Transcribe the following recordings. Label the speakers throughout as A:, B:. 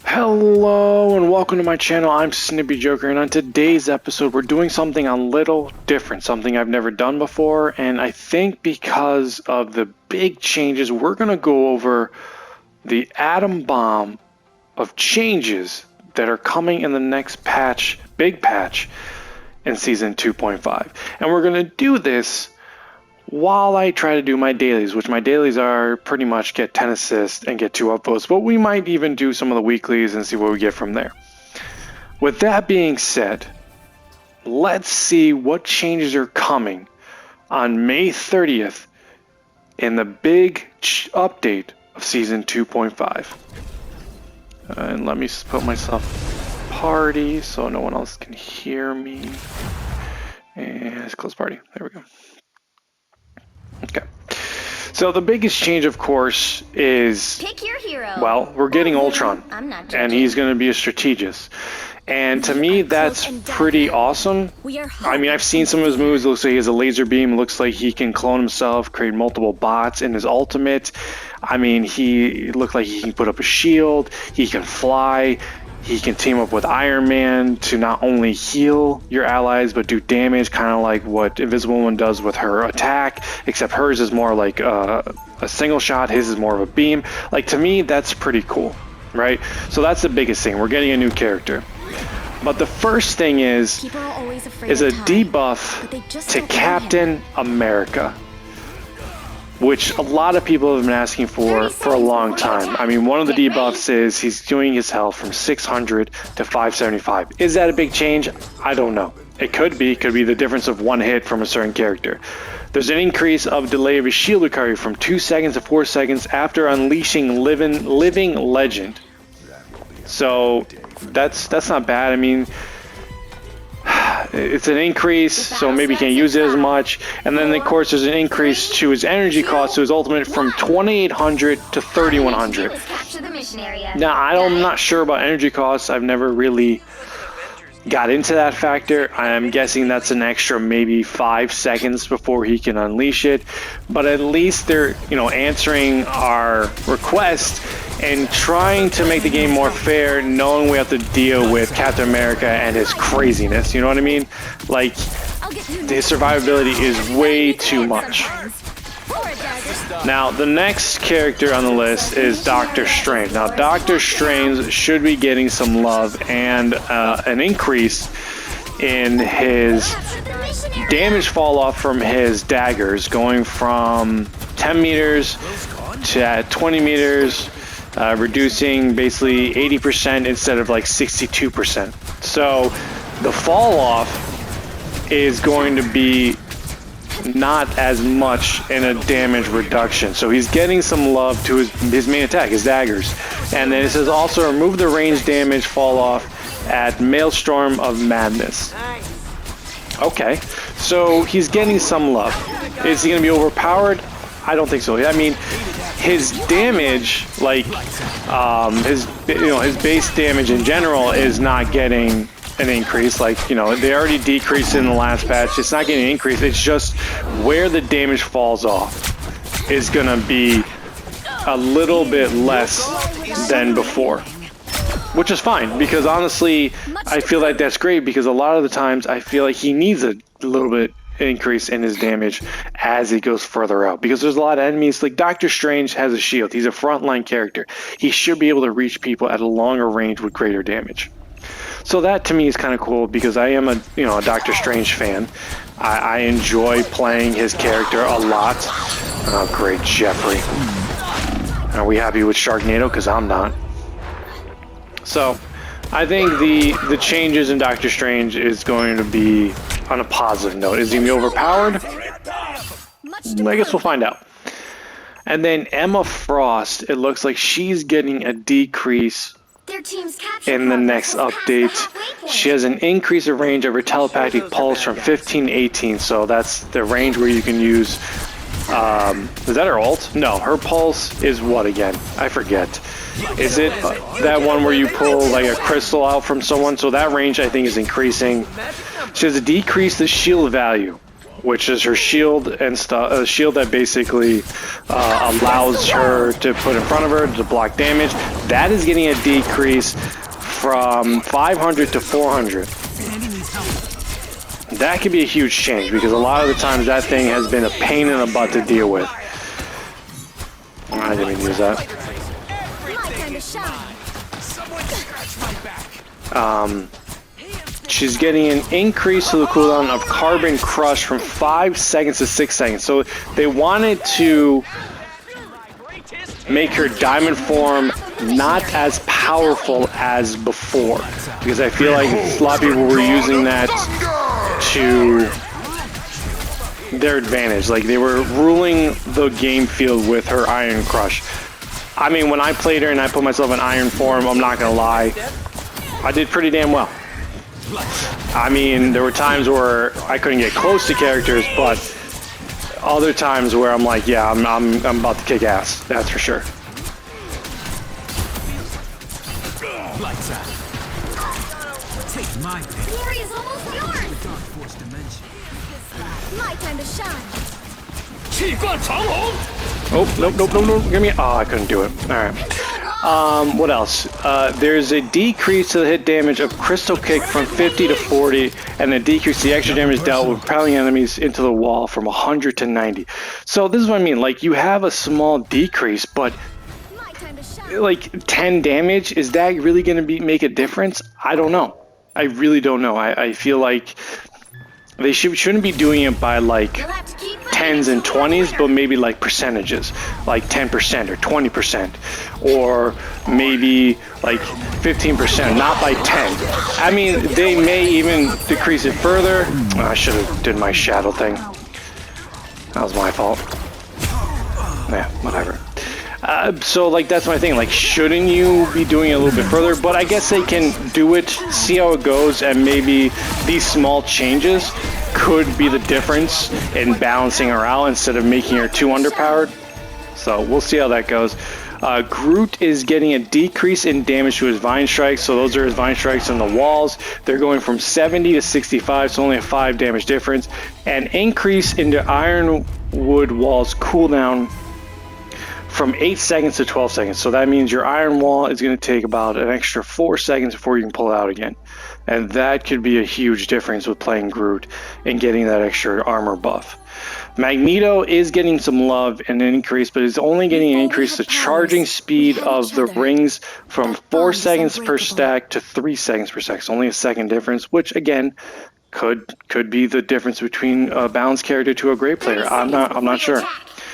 A: Hello and welcome to my channel. I'm SnippyJoker, and on today's episode we're doing something a little different, something I've never done before, and I think because of the big changes we're going to go over the atom bomb of changes that are coming in the next patch, big patch in season 2.5. And we're going to do this while I try to do my dailies, which my dailies are pretty much get 10 assists and get 2 upvotes, but we might even do some of the weeklies and see what we get from there. With that being said, let's see what changes are coming on May 30th in the big update of season 2.5. And let me put myself party so no one else can hear me. And let's close party. There we go. Okay, so the biggest change, of course, is,
B: pick your hero.
A: Well, we're getting Ultron, and he's going to be a strategist. And to me, that's pretty awesome. I mean, I've seen some of his moves. It looks like he has a laser beam. It looks like he can clone himself, create multiple bots in his ultimate. I mean, he looked like he can put up a shield. He can fly. He can team up with Iron Man to not only heal your allies, but do damage, kind of like what Invisible Woman does with her attack, except hers is more like a single shot, his is more of a beam. Like, to me, that's pretty cool, right? So that's the biggest thing. We're getting a new character. But the first thing is a debuff to Captain America, which a lot of people have been asking for a long time. I mean, one of the debuffs is he's doing his health from 600 to 575. Is that a big change? I don't know. It could be the difference of one hit from a certain character. There's an increase of delay of his shield recovery from 2 seconds to 4 seconds after unleashing living legend. So that's not bad. I mean, it's an increase, so maybe you can't use it as much. And then, of course, there's an increase to his energy cost, to his ultimate, from 2,800 to 3,100. Now, I'm not sure about energy costs. I've never really got into that factor. I'm guessing that's an extra maybe 5 seconds before he can unleash it. But at least they're, answering our request and trying to make the game more fair, knowing we have to deal with Captain America and his craziness. You know what I mean? Like, his survivability is way too much. Now, the next character on the list is Doctor Strange. Now, Doctor Strange should be getting some love and an increase in his damage fall off from his daggers, going from 10 meters to 20 meters, reducing basically 80% instead of like 62%. So the fall off is going to be not as much in a damage reduction. So he's getting some love to his main attack, his daggers. And then it says also remove the range damage fall off at Maelstrom of Madness. Okay, so he's getting some love. Is he going to be overpowered? I don't think so. I mean, his damage, like his base damage in general, is not getting an increase. Like, they already decreased in the last patch. It's not getting an increase. It's just where the damage falls off is gonna be a little bit less than before, which is fine, because honestly I feel like that's great, because a lot of the times I feel like he needs a little bit increase in his damage as he goes further out, because there's a lot of enemies. Like, Doctor Strange has a shield. He's a frontline character. He should be able to reach people at a longer range with greater damage. So that to me is kind of cool, because I am a Doctor Strange fan. I enjoy playing his character a lot. Oh, great, Jeffrey. Are we happy with Sharknado? Because I'm not. So I think the changes in Doctor Strange is going to be on a positive note. Is he going to be overpowered? I guess we'll find out. And then Emma Frost, it looks like she's getting a decrease in the next update. She has an increase of range of her telepathic pulse from 15 to 18. So that's the range where you can use, is that her ult? No, her pulse is what again? I forget. Is it that one where you pull like a crystal out from someone? So that range I think is increasing. She has a decrease the shield value which is her shield and stuff. A shield that basically allows her to put in front of her to block damage. That is getting a decrease from 500 to 400. That could be a huge change because a lot of the times that thing has been a pain in the butt to deal with. I didn't even use that. She's getting an increase to the cooldown of Carbon Crush from 5 seconds to 6 seconds. So they wanted to make her diamond form not as powerful as before, because I feel like a lot of people were using that to their advantage. Like they were ruling the game field with her Iron Crush. I mean, when I played her and I put myself in Iron form, I'm not gonna lie, I did pretty damn well. I mean, there were times where I couldn't get close to characters, but other times where I'm like, yeah, I'm about to kick ass. That's for sure.
B: Lights out. Take my pick.
C: Glory is almost yours.
B: Dark Force dimension.
C: My time to shine.
A: Oh, nope. Give me. Oh, I couldn't do it. All right. What else? There's a decrease to the hit damage of Crystal Kick from 50 to 40, and a decrease to the extra damage dealt with propelling enemies into the wall from 100 to 90. So this is what I mean. Like, you have a small decrease, but like 10 damage, is that really going to make a difference? I don't know. I really don't know. I feel like they shouldn't be doing it by like 10s and 20s, but maybe like percentages, like 10% or 20%, or maybe like 15%, not by 10. I mean, they may even decrease it further. I should have did my shadow thing. That was my fault. Yeah, whatever. So like that's my thing, like shouldn't you be doing it a little bit further? But I guess they can do it, see how it goes, and maybe these small changes could be the difference in balancing her out instead of making her too underpowered. So we'll see how that goes. Groot is getting a decrease in damage to his Vine Strikes, so those are his Vine Strikes on the walls. They're going from 70 to 65, so only a 5 damage difference. An increase into Ironwood Wall's cooldown from 8 seconds to 12 seconds. So that means your Iron Wall is going to take about an extra 4 seconds before you can pull it out again. And that could be a huge difference with playing Groot and getting that extra armor buff. Magneto is getting some love and an increase, but it's only getting an increase to charging speed of the rings from 4 seconds per stack to 3 seconds per stack. It's only a second difference, which again could be the difference between a balanced character to a great player. I'm not sure.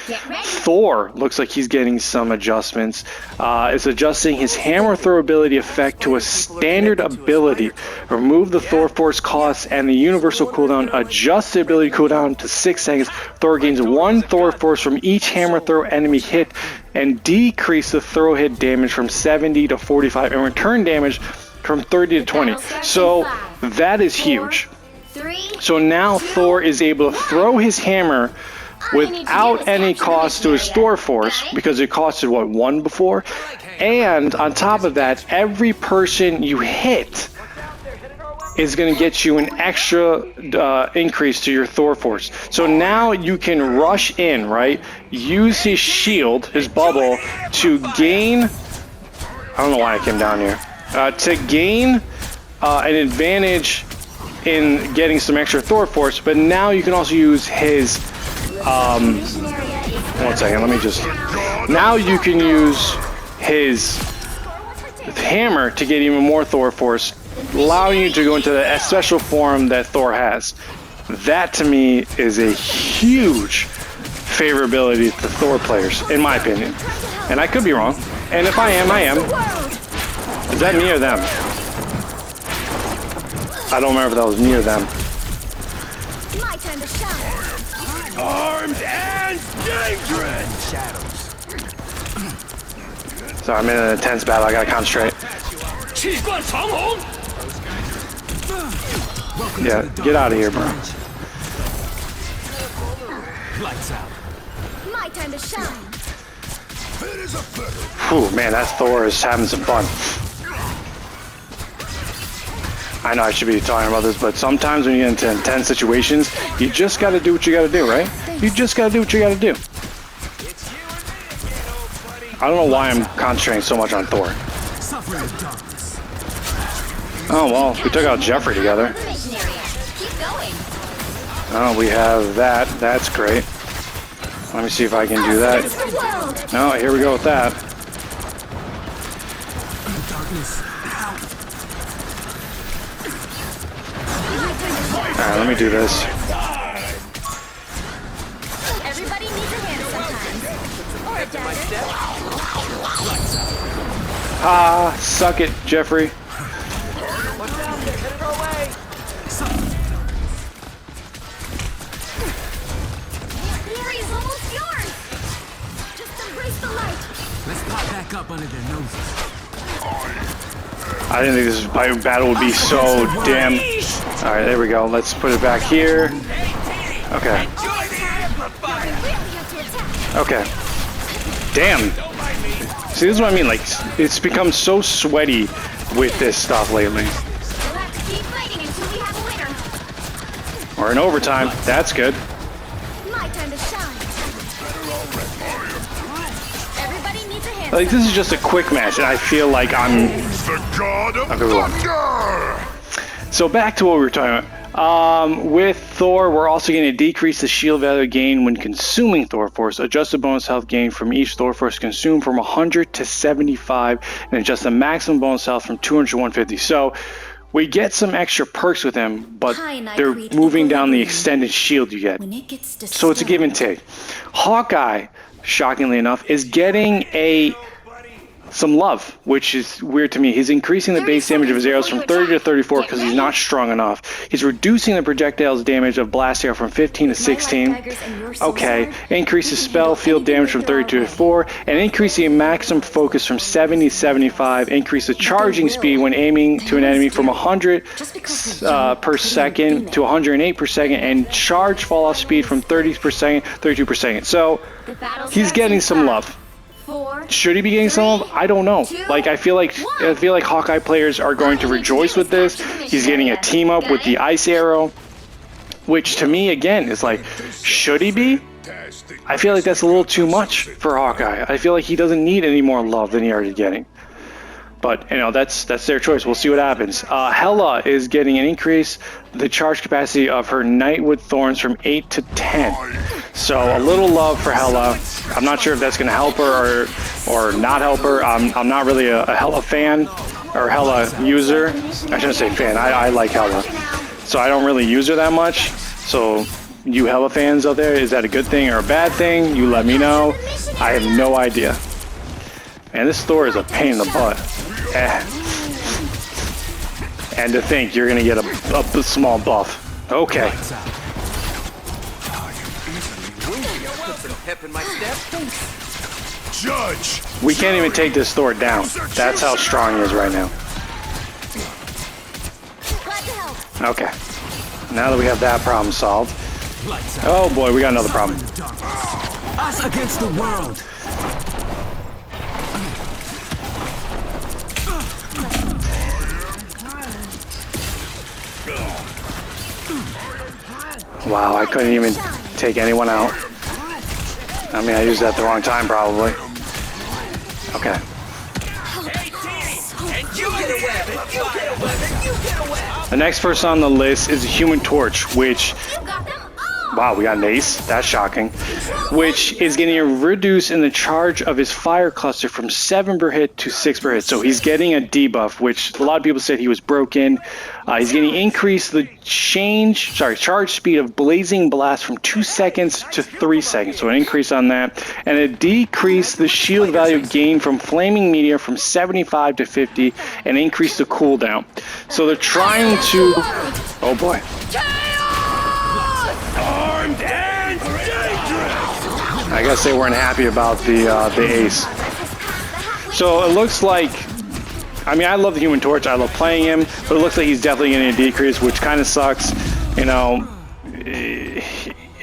A: Thor looks like he's getting some adjustments. It's adjusting his hammer throw ability effect to a standard ability. Remove the Thor Force cost and the universal cooldown. Adjust the ability cooldown to 6 seconds. Thor gains 1 Thor Force from each hammer throw enemy hit, and decrease the throw hit damage from 70 to 45 and return damage from 30 to 20. So that is huge. So now Thor is able to throw his hammer without any cost to his Thor Force, because it costed, what, 1 before? And on top of that, every person you hit is going to get you an extra increase to your Thor Force. So now you can rush in, right? Use his shield, his bubble, to gain... I don't know why I came down here. To gain an advantage in getting some extra Thor Force, but now you can also use his... 1 second, let me just... Now you can use his hammer to get even more Thor Force, allowing you to go into the special form that Thor has. That, to me, is a huge favorability to Thor players, in my opinion. And I could be wrong. And if I am, I am. Is that me or them? I don't remember if that was me or them.
C: My time to shine.
B: Armed and dangerous. Shadows.
A: So I'm in an intense battle. I gotta concentrate. Yeah, get out of here, bro.
B: Lights out.
C: My time to shine.
A: Whew, man, that Thor is having some fun. I know I should be talking about this, but sometimes when you get into intense situations, you just gotta do what you gotta do, right? You just gotta do what you gotta do. I don't know why I'm concentrating so much on Thor. Oh, well, we took out Jeffrey together. Oh, we have that. That's great. Let me see if I can do that. Oh, here we go with that. Alright, let me do this.
C: Everybody needs a hand sometimes. Or a dagger.
A: Ah, suck it, Jeffrey.
C: The area's almost yours. Just embrace the light.
B: Let's pop back up under their noses.
A: I didn't think this battle would be so damn... Alright, there we go. Let's put it back here. Okay. Okay. Damn. See, this is what I mean. Like, it's become so sweaty with this stuff lately.
C: We'll have to keep fighting until we have a winner.
A: Or in overtime. That's good.
C: My time to shine. Everybody needs a hand.
A: Like, this is just a quick match, and I feel like I'm...
D: The god of
A: Okay,
D: thunder!
A: So back to what we were talking about. With Thor, we're also going to decrease the shield value gain when consuming Thor Force. Adjust the bonus health gain from each Thor Force consumed from 100 to 75, and adjust the maximum bonus health from 200 to 150. So we get some extra perks with him, but they're moving down the extended shield you get. So it's a give and take. Hawkeye, shockingly enough, is getting some love, which is weird to me. He's increasing the base damage of his arrows from 30 to 34 because he's not strong enough. He's reducing the projectiles damage of blast arrow from 15 to 16. Okay. Increases spell field damage from 32 to 4, and increasing maximum focus from 70 to 75. Increase the charging speed when aiming to an enemy from 100 per second to 108 per second, and charge fall off speed from 30 per second, 32 per second. So he's getting some love. Should he be getting some love? I don't know. Like, I feel like Hawkeye players are going to rejoice with this. He's getting a team up with the ice arrow, which to me again is like, should he be? I feel like that's a little too much for Hawkeye. I feel like he doesn't need any more love than he's already getting. But, you know, that's their choice. We'll see what happens. Hela is getting an increase the charge capacity of her Nightwood Thorns from 8 to 10. So a little love for Hela. I'm not sure if that's going to help her or not help her. I'm not really a Hela fan or Hela user. I shouldn't say fan. I like Hela. So I don't really use her that much. So you Hela fans out there, is that a good thing or a bad thing? You let me know. I have no idea. Man, this Thor is a pain in the butt. And to think you're going to get a small buff. Okay.
D: Judge!
A: We can't even take this Thor down. That's how strong he is right now. Okay. Now that we have that problem solved. Oh boy, we got another problem.
B: Us against the world.
A: Wow, I couldn't even take anyone out. I mean, I used that the wrong time, probably. Okay. The next person on the list is a Human Torch, which... Wow, we got an ace. That's shocking. Which is getting a reduce in the charge of his fire cluster from 7 per hit to 6 per hit. So he's getting a debuff, which a lot of people said he was broken. He's getting increased the charge speed of Blazing Blast from 2 seconds to 3 seconds. So an increase on that. And it decreased the shield value gain from Flaming Meteor from 75 to 50 and increase the cooldown. So they're trying to... Oh boy.
D: Armed and dangerous!
A: I guess they weren't happy about the ace. So it looks like, I mean, I love the Human Torch. I love playing him, but it looks like he's definitely getting a decrease, which kind of sucks. You know,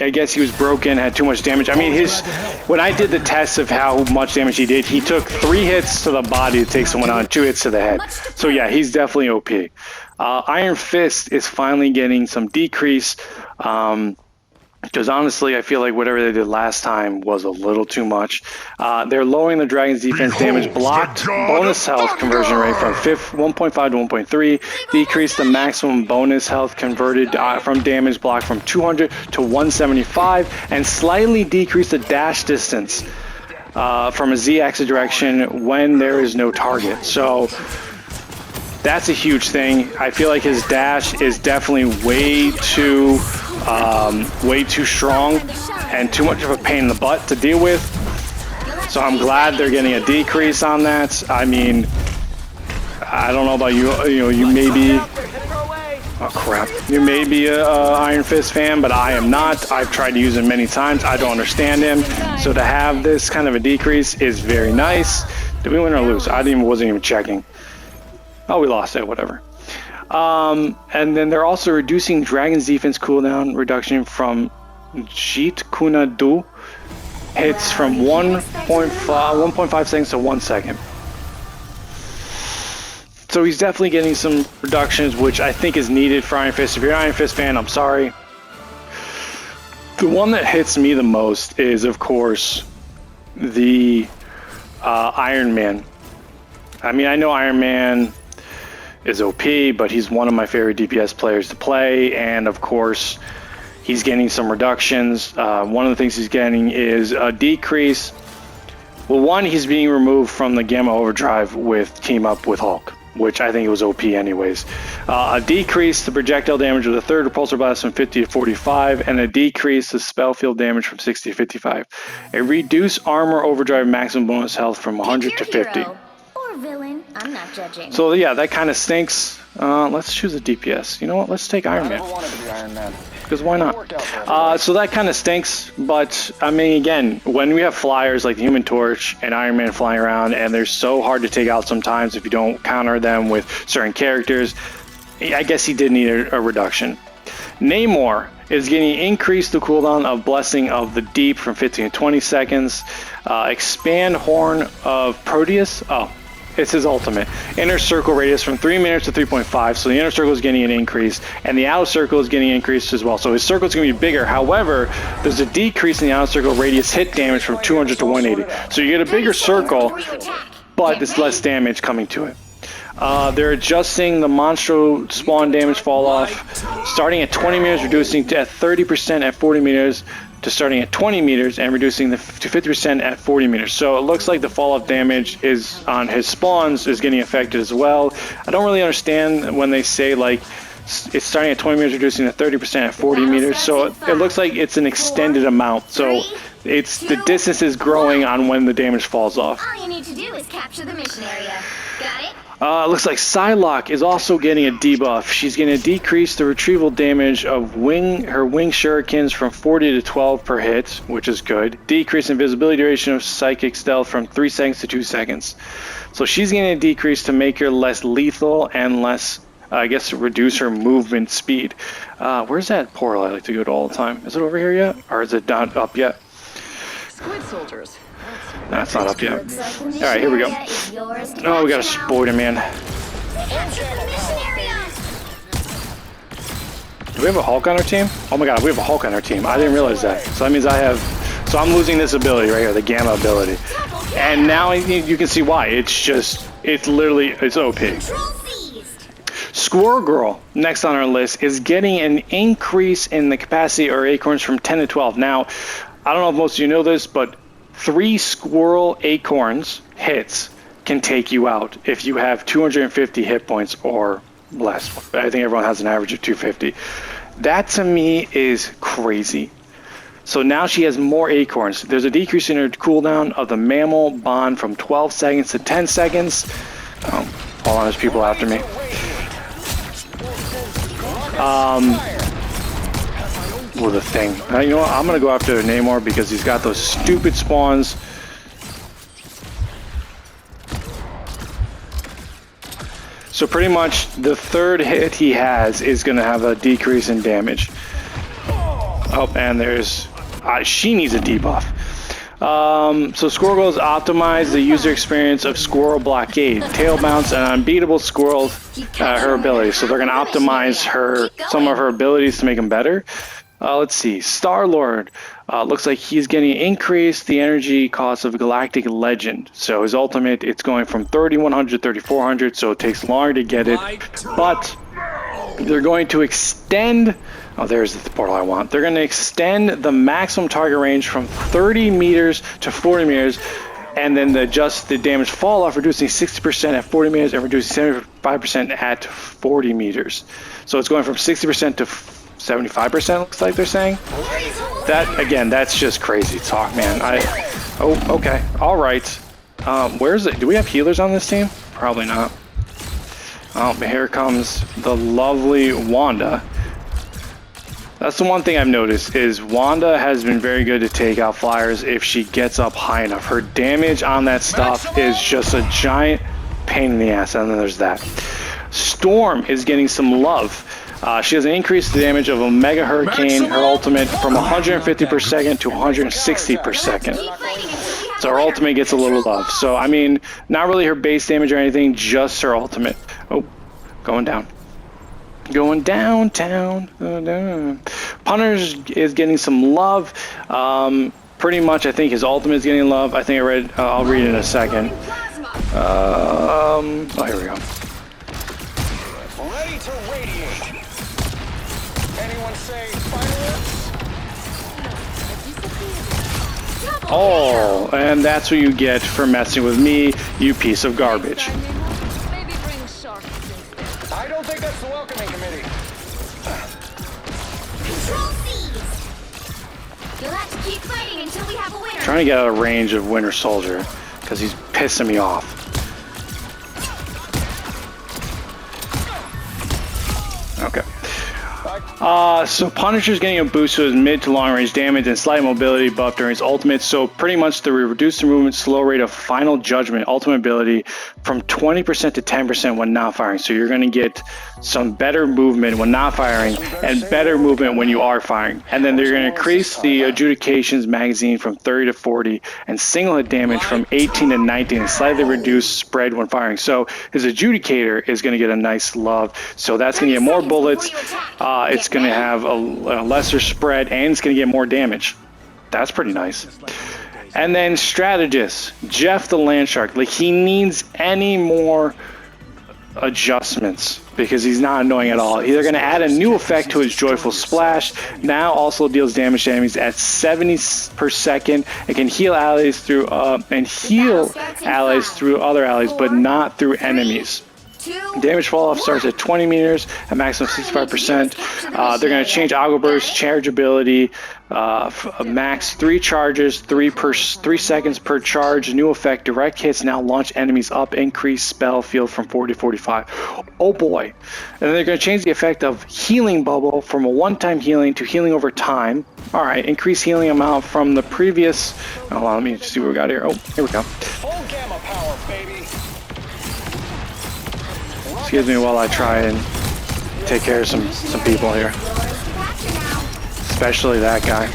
A: I guess he was broken, had too much damage. I mean, when I did the test of how much damage he did, he took 3 hits to the body to take someone out, 2 hits to the head. So yeah, he's definitely OP. Iron Fist is finally getting some decrease. Because honestly, I feel like whatever they did last time was a little too much. They're lowering the Dragon's defense damage blocked bonus health conversion rate from 1.5 to 1.3. Decrease the maximum bonus health converted from damage block from 200 to 175. And slightly decrease the dash distance from a Z-axis direction when there is no target. So that's a huge thing. I feel like his dash is definitely way too strong and too much of a pain in the butt to deal with. So I'm glad they're getting a decrease on that. I mean, I don't know about you. You may be. Oh crap! You may be a Iron Fist fan, but I am not. I've tried to use him many times. I don't understand him. So to have this kind of a decrease is very nice. Did we win or lose? Wasn't even checking. Oh, we lost it. Whatever. And then they're also reducing Dragon's defense cooldown reduction from Jeet Kuna Du hits from 1.5 seconds to 1 second. So he's definitely getting some reductions, which I think is needed for Iron Fist. If you're an Iron Fist fan, I'm sorry. The one that hits me the most is, of course, the Iron Man. I mean, I know Iron Man is OP, but he's one of my favorite DPS players to play, and of course he's getting some reductions. One of the things he's getting is a decrease. Well, one, he's being removed from the Gamma Overdrive with Team Up with Hulk, which I think it was OP anyways. A decrease to projectile damage with a third repulsor blast from 50 to 45, and a decrease to spell field damage from 60 to 55. A reduced armor overdrive maximum bonus health from 100 to 50.
C: Villain, I'm not judging.
A: So yeah, that kind of stinks. Let's choose a DPS. You know what? Let's take Iron Man.
E: I never wanted to be Iron Man.
A: Because why not? So that kind of stinks. But I mean, again, when we have flyers like the Human Torch and Iron Man flying around, and they're so hard to take out sometimes if you don't counter them with certain characters, I guess he did need a reduction. Namor is getting increased the cooldown of Blessing of the Deep from 15 to 20 seconds. Expand Horn of Proteus. Oh. It's his ultimate. Inner circle radius from 3 meters to 3.5. So the inner circle is getting an increase, and the outer circle is getting increased as well. So his circle is going to be bigger. However, there's a decrease in the outer circle radius hit damage from 200 to 180. So you get a bigger circle, but it's less damage coming to it. They're adjusting the Monstro spawn damage fall off, starting at 20 meters, reducing to at 30% at 40 meters. To starting at 20 meters and reducing to 50% at 40 meters. So it looks like the fall-off damage is on his spawns is getting affected as well. I don't really understand when they say like it's starting at 20 meters, reducing to 30% at 40 meters. So it looks like it's an extended amount. So it's the distance is growing on when the damage falls off.
C: All you need to do is capture the mission area. Got it?
A: Looks like Psylocke is also getting a debuff. She's going to decrease the retrieval damage of her wing shurikens from 40 to 12 per hit, which is good. Decrease invisibility duration of psychic stealth from 3 seconds to 2 seconds. So she's going to decrease to make her less lethal and less, I guess, reduce her movement speed. Where's that portal I like to go to all the time? Is it over here yet? Or is it not up yet?
F: Squid soldiers.
A: That's not up yet. Alright, here we go. Oh, we got a Spider-Man. Do we have a Hulk on our team? Oh my god, we have a Hulk on our team. I didn't realize that. So that means so I'm losing this ability right here, the Gamma ability. And now you can see why. It's OP. Squirrel Girl, next on our list, is getting an increase in the capacity or acorns from 10 to 12. Now, I don't know if most of you know this, but 3 squirrel acorns hits can take you out if you have 250 hit points or less. I think everyone has an average of 250. That to me is crazy. So now she has more acorns. There's a decrease in her cooldown of the mammal bond from 12 seconds to 10 seconds. Hold on, there's people after me. With a thing. You know what? I'm gonna go after Namor because he's got those stupid spawns. So pretty much the third hit he has is gonna have a decrease in damage. Oh, and she needs a debuff. So Squirrel Girls optimize the user experience of Squirrel Blockade, Tail Bounce, and Unbeatable Squirrel, her abilities. So they're going to optimize some of her abilities to make them better. Let's see. Star-Lord looks like he's getting increased the energy cost of Galactic Legend. So his ultimate, it's going from 3100 to 3400, so it takes longer to get it. But they're going to extend... Oh, there's the portal I want. They're going to extend the maximum target range from 30 meters to 40 meters, and then adjust the damage fall off, reducing 60% at 40 meters and reducing 75% at 40 meters. So it's going from 60% to 75%, looks like they're saying. That, again, that's just crazy talk, man. Oh, okay. All right. Where's it? Do we have healers on this team? Probably not. Oh, here comes the lovely Wanda. That's the one thing I've noticed, is Wanda has been very good to take out flyers if she gets up high enough. Her damage on that stuff is just a giant pain in the ass, and then there's that. Storm is getting some love. She has an increased damage of a Mega Hurricane, her ultimate, from 150 per second to 160 per second. So her ultimate gets a little love. So, I mean, not really her base damage or anything, just her ultimate. Oh, going down. Going downtown. Punisher is getting some love. Pretty much, I think his ultimate is getting love. I think I read. I'll read it in a second. Oh, here we go.
E: Ready to radiate. Anyone say fireworks?
A: Oh, and that's what you get for messing with me, you piece of garbage.
F: Maybe bring sharks instead.
E: I don't think that's the welcoming committee.
C: Control C's. You'll have to keep fighting until we have a winner.
A: Trying to get out of range of Winter Soldier because he's pissing me off. Okay. So Punisher's getting a boost to his mid to long range damage and slight mobility buff during his ultimate. So pretty much the reduce the movement slow rate of Final Judgment ultimate ability from 20% to 10% when not firing. So you're going to get some better movement when not firing and better movement when you are firing. And then they're going to increase the adjudications magazine from 30 to 40 and single hit damage from 18 to 19 and slightly reduced spread when firing. So his adjudicator is going to get a nice love. So that's going to get more bullets. It's going to have a lesser spread, and it's going to get more damage. That's pretty nice. And then strategist Jeff the Landshark. Like, he needs any more adjustments because he's not annoying at all. They're going to add a new effect to his Joyful Splash. Now also deals damage to enemies at 70 per second. It can heal allies through other allies, but not through enemies. Damage fall off starts at 20 meters at maximum 65%. They're going to change Aqua Burst charge ability, max 3 charges, 3 seconds per charge. New effect: direct hits now launch enemies up. Increase spell field from 40 to 45. Oh boy! And then they're going to change the effect of Healing Bubble from a one-time healing to healing over time. All right, increase healing amount from the previous. Oh, let me see what we got here. Oh, here we go.
E: Full gamma power, baby.
A: Excuse me while I try and take care of some people here. Especially that guy.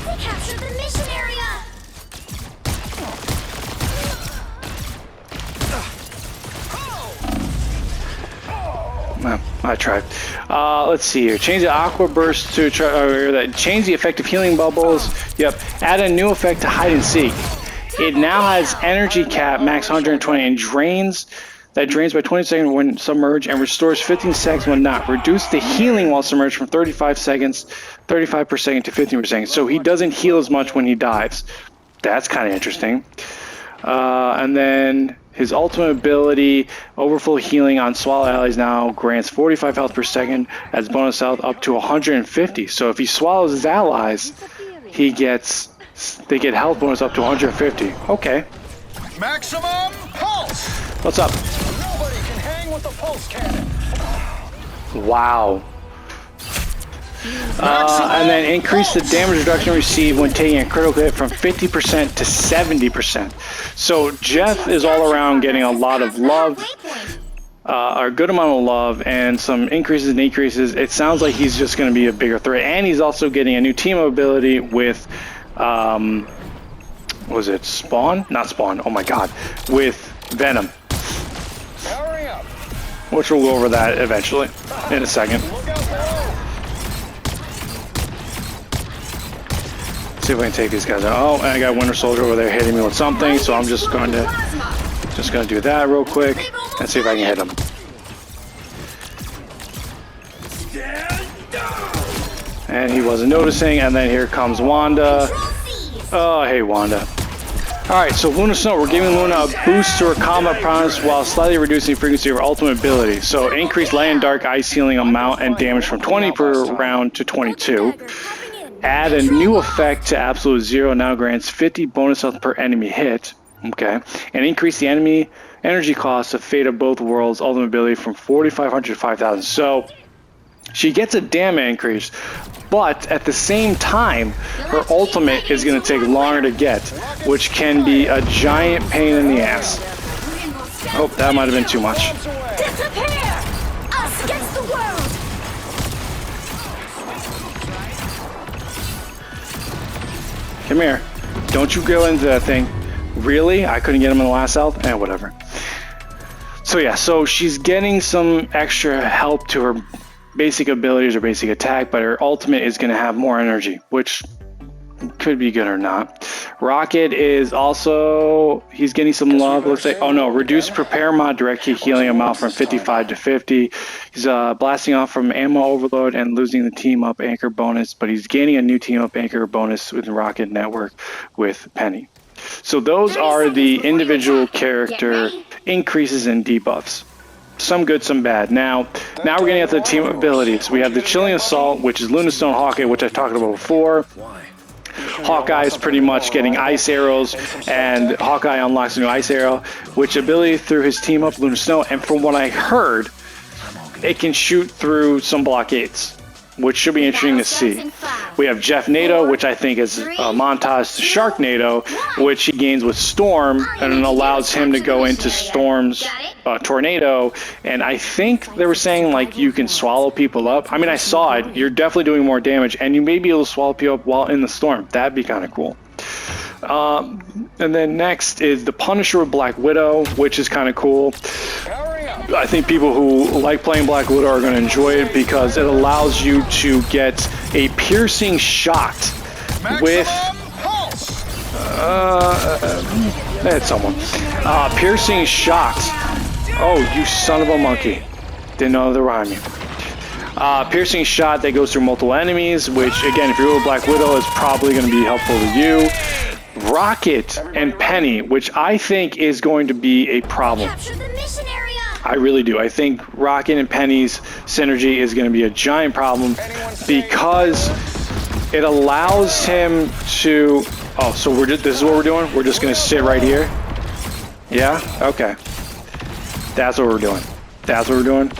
C: They captured the mission area.
A: I tried. Let's see here. Change the Aqua Burst to change the effect of Healing Bubbles. Yep. Add a new effect to Hide and Seek. It now has energy cap max 120 and drains by 20 seconds when submerged and restores 15 seconds when not. Reduce the healing while submerged from 35 per second to 15 per second. So he doesn't heal as much when he dives. That's kind of interesting. And then his ultimate ability, Overflow Healing on Swallow Allies, now grants 45 health per second as bonus health up to 150. So if he swallows his allies, they get health bonus up to 150. Okay.
E: Maximum pulse.
A: What's up?
E: Nobody can hang with the pulse cannon.
A: Wow. And then increase the damage reduction received when taking a critical hit from 50% to 70%. So Jeff is all around getting a lot of love. a good amount of love and some increases and decreases, it sounds like he's just going to be a bigger threat. And he's also getting a new team ability with, was it Spawn? Not Spawn. Oh my God, with Venom.
E: Powering up.
A: Which we'll go over that eventually in a second.
E: Look out below.
A: See if I can take these guys out. Oh, and I got Winter Soldier over there hitting me with something, so I'm just going to do that real quick and see if I can hit him. And he wasn't noticing, and then here comes Wanda. Oh, hey Wanda. Alright, so Luna Snow, we're giving Luna a boost to her combat prowess while slightly reducing the frequency of her ultimate ability. So increase light and dark ice healing amount and damage from 20 per round to 22. Add a new effect to absolute zero, now grants 50 bonus health per enemy hit. Okay. And increase the enemy energy cost of Fate of Both Worlds ultimate ability from 4,500 to 5,000. So she gets a damage increase, but at the same time, her ultimate is going to take longer to get, which can be a giant pain in the ass. Oh, that might have been too much.
C: Disappear! Us against the world!
A: Come here. Don't you go into that thing. Really? I couldn't get him in the last health? Whatever. So yeah, so she's getting some extra help to her basic abilities or basic attack, but her ultimate is going to have more energy, which could be good or not. Rocket is also, he's getting some love. Let's say, oh no, reduce prepare mod direct hit healing amount from 55 to 50. He's blasting off from ammo overload and losing the team up anchor bonus, but he's gaining a new team up anchor bonus with Rocket Network with Penny. So those are the individual character increases and debuffs. Some good, some bad. Now we're getting at the team abilities. We have the Chilling Assault, which is Luna Stone Hawkeye, which I've talked about before. Hawkeye is pretty much getting ice arrows, and Hawkeye unlocks a new ice arrow, which ability through his team up, Luna Snow. And from what I heard, it can shoot through some blockades, which should be interesting to see. We have Jeff NATO, which I think is a montage to Sharknado, which he gains with Storm, and it allows him to go into Storm's tornado. And I think they were saying, like, you can swallow people up. I mean, I saw it. You're definitely doing more damage, and you may be able to swallow people up while in the storm. That'd be kind of cool. And then next is the Punisher with Black Widow, which is kind of cool. I think people who like playing Black Widow are going to enjoy it because it allows you to get a piercing shot with hit someone. Piercing shot. Oh, you son of a monkey. Didn't know they were on me. Piercing shot that goes through multiple enemies, which again, if you're with Black Widow, is probably going to be helpful to you. Rocket and Penny, which I think is going to be a problem. I really do. I think Rocket and Penny's synergy is going to be a giant problem because it allows him to... Oh, so this is what we're doing? We're just going to sit right here? Yeah? Okay. That's what we're doing. That's what we're doing?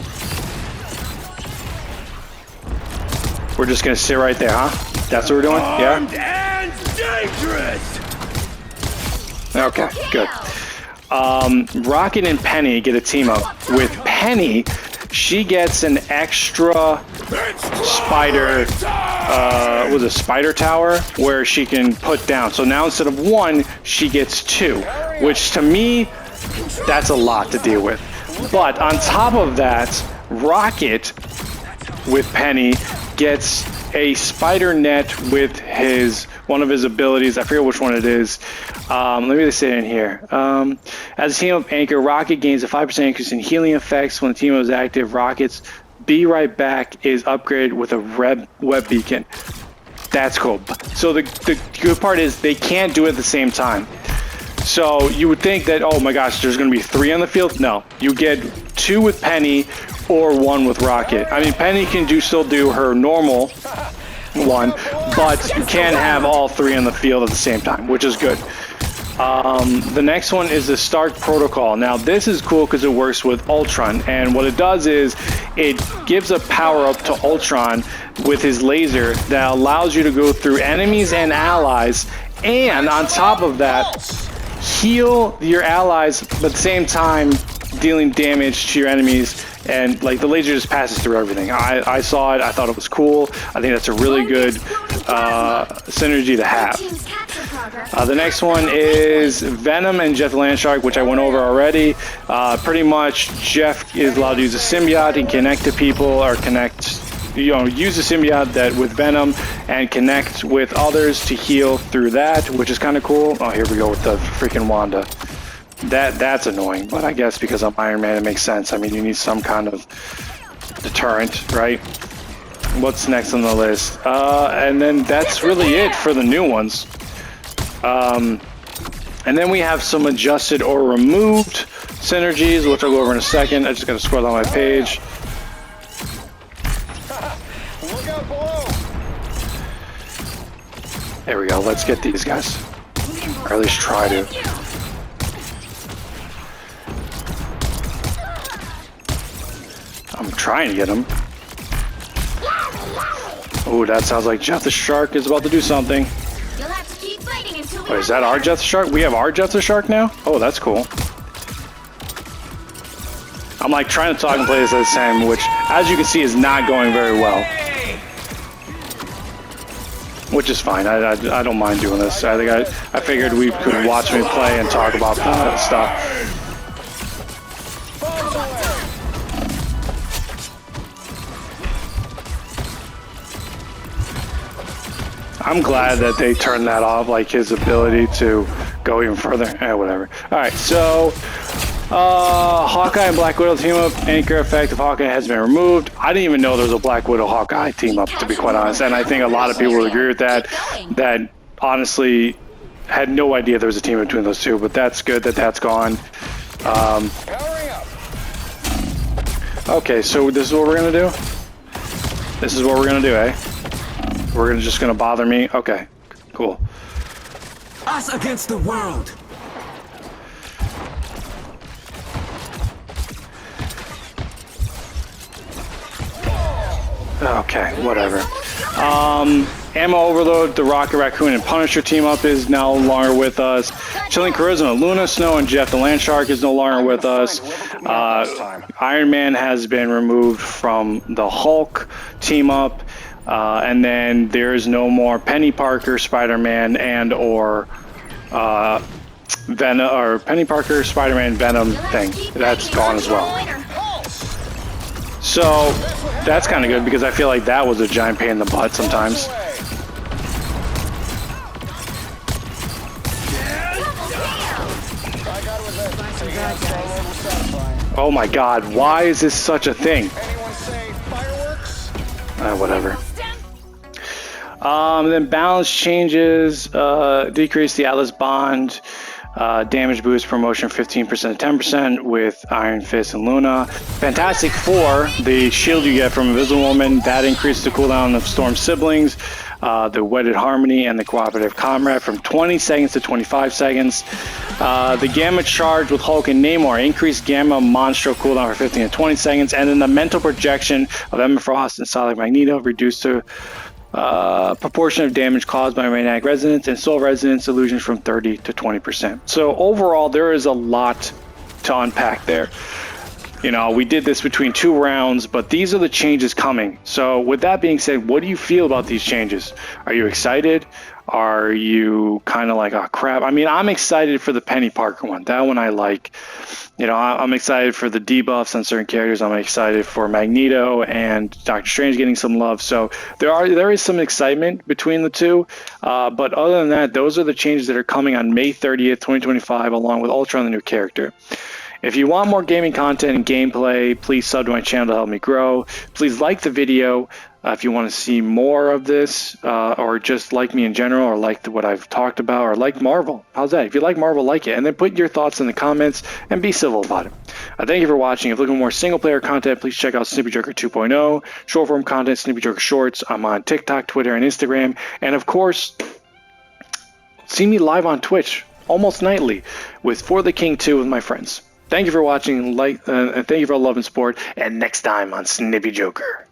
A: We're just going to sit right there, huh? That's what we're doing? Yeah?
D: And dangerous.
A: Okay, good. Rocket and Penny get a team up. With Penny, she gets an extra spider, was a spider tower where she can put down. So now instead of one, she gets two, which to me, that's a lot to deal with. But on top of that, Rocket with Penny gets a spider net with one of his abilities. I forget which one it is. Let me just say it in here. As a team up anchor, Rocket gains a 5% increase in healing effects when the team is active. Rocket's Be Right Back is upgraded with a web beacon. That's cool. So the good part is they can't do it at the same time. So you would think that, oh my gosh, there's going to be 3 on the field. No, you get 2 with Penny or 1 with Rocket. I mean, Penny can still do her normal one, but you can't have all 3 on the field at the same time, which is good. The next one is the Stark Protocol. Now this is cool because it works with Ultron, and what it does is it gives a power up to Ultron with his laser that allows you to go through enemies and allies, and on top of that, heal your allies, but at the same time dealing damage to your enemies, and like the laser just passes through everything. I saw it. I thought it was cool. I think that's a really good synergy to have. The next one is Venom and Jeff the Landshark, which I went over already. Pretty much, Jeff is allowed to use a symbiote and connect to people, or use a symbiote that with Venom and connect with others to heal through that, which is kind of cool. Oh, here we go with the freaking Wanda. That's annoying, but I guess because I'm Iron Man, it makes sense. I mean, you need some kind of deterrent, right? What's next on the list? And then that's really it for the new ones. And then we have some adjusted or removed synergies, which I'll go over in a second. I just got to scroll down my page.
E: Look out below.
A: There we go. Let's get these guys, or at least try to. I'm trying to get him. Oh, that sounds like Jeff the Shark is about to do something.
C: You'll have to keep fighting until
A: Wait, is that our Jeff the Shark? We have our Jeff the Shark now? Oh, that's cool. I'm like trying to talk and play this at the same, which, as you can see, is not going very well. Which is fine. I don't mind doing this. I think I figured we could watch me play and talk about that stuff. I'm glad that they turned that off, like his ability to go even further. Whatever. Alright, so Hawkeye and Black Widow team up. Anchor effect of Hawkeye has been removed. I didn't even know there was a Black Widow Hawkeye team up, to be quite honest. And I think a lot of people will agree with that. That honestly had no idea there was a team between those two, but that's good that that's gone. Okay, so this is what we're gonna do? This is what we're gonna do, eh? We're just gonna bother me? Okay, cool.
B: Us against the world.
A: Okay, whatever. Ammo Overload, the Rocket Raccoon and Punisher team up is no longer with us. Chilling Charisma, Luna Snow and Jeff the Landshark is no longer with us. Iron Man has been removed from the Hulk team up. And then there's no more Penny Parker, Spider-Man, and or Venom, or Penny Parker, Spider-Man, Venom thing. That's gone as well. So that's kind of good because I feel like that was a giant pain in the butt sometimes. Oh my God! Why is this such a thing?
E: Anyone say fireworks?
A: Whatever. Then balance changes, decrease the Atlas bond, damage boost promotion 15% to 10% with Iron Fist and Luna. Fantastic Four, the shield you get from Invisible Woman, that increases the cooldown of Storm's siblings, the Wedded Harmony, and the Cooperative Comrade from 20 seconds to 25 seconds. The Gamma Charge with Hulk and Namor, increased Gamma Monstro cooldown for 15 to 20 seconds, and then the Mental Projection of Emma Frost and Solid Magneto reduced to proportion of damage caused by magnetic resonance and soul resonance illusions from 30 to 20%. So overall, there is a lot to unpack there. You know, we did this between 2 rounds, but these are the changes coming. So with that being said, what do you feel about these changes? Are you excited? Are you kind of like, oh crap? I mean, I'm excited for the Penny Parker one. That one I like. You know, I'm excited for the debuffs on certain characters. I'm excited for Magneto and Doctor Strange getting some love. So there is some excitement between the two. But other than that, those are the changes that are coming on May 30th, 2025, along with Ultron, the new character. If you want more gaming content and gameplay, please sub to my channel to help me grow. Please like the video if you want to see more of this, or just like me in general, or like what I've talked about, or like Marvel. How's that? If you like Marvel, like it. And then put your thoughts in the comments and be civil about it. Thank you for watching. If you're looking for more single-player content, please check out SnippyJoker 2.0. Short-form content, SnippyJoker Shorts. I'm on TikTok, Twitter, and Instagram. And of course, see me live on Twitch almost nightly with For the King 2 with my friends. Thank you for watching, and thank you for all love and support, and next time on SnippyJoker.